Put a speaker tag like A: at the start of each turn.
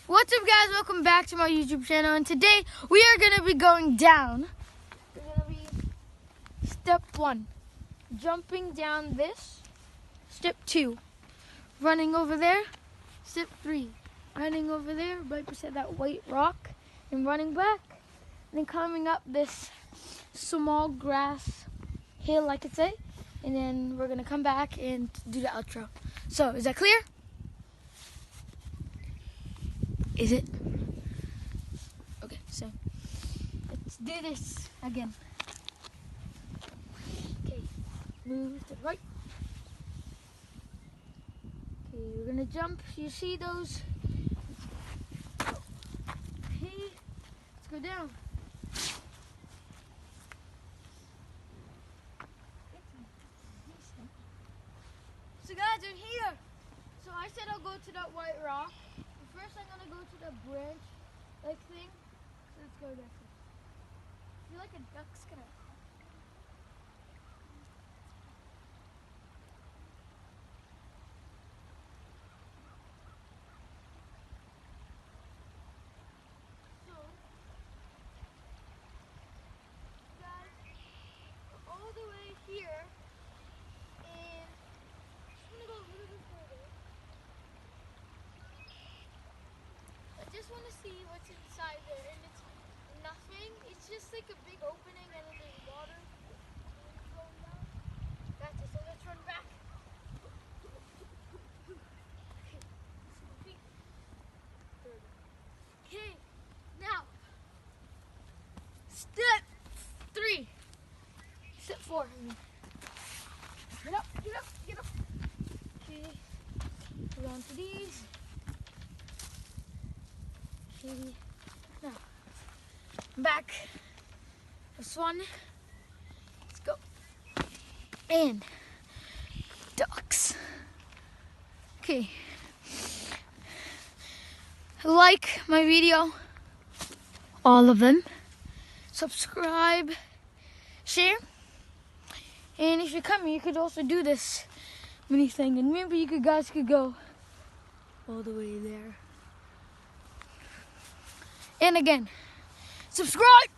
A: What's up, guys? Welcome back to my YouTube channel, and today we are going to be going down. It's going to be step 1, jumping down this. Step 2, running over there. Step 3, running over there right beside that white rock and running back. And then climbing up this small grass hill, I could say. And then we're going to come back and do the outro. So, is that clear? Is it? Okay, so let's do this again. Okay, move to the right. Okay, we're gonna jump. You see those? Okay, let's go down. So guys, we're here. So I said I'll go to that white rock. First, I'm gonna go to the branch-like thing. So let's go there. I feel like a duck's gonna. So, guys, we're all the way here, and I'm just gonna go a little bit further. I just want to see what's inside there, and it's nothing. It's just like a big opening, and then there's water going down. That's it. So let's run back. Okay, now step 3. Step 4. Get up, get up, get up. Okay, hold on to these. Okay, now back. This one. Let's go. And ducks. Okay. Like my video, all of them. Subscribe, share, and if you come here, you could also do this mini thing, and maybe you guys could go all the way there. And again, subscribe.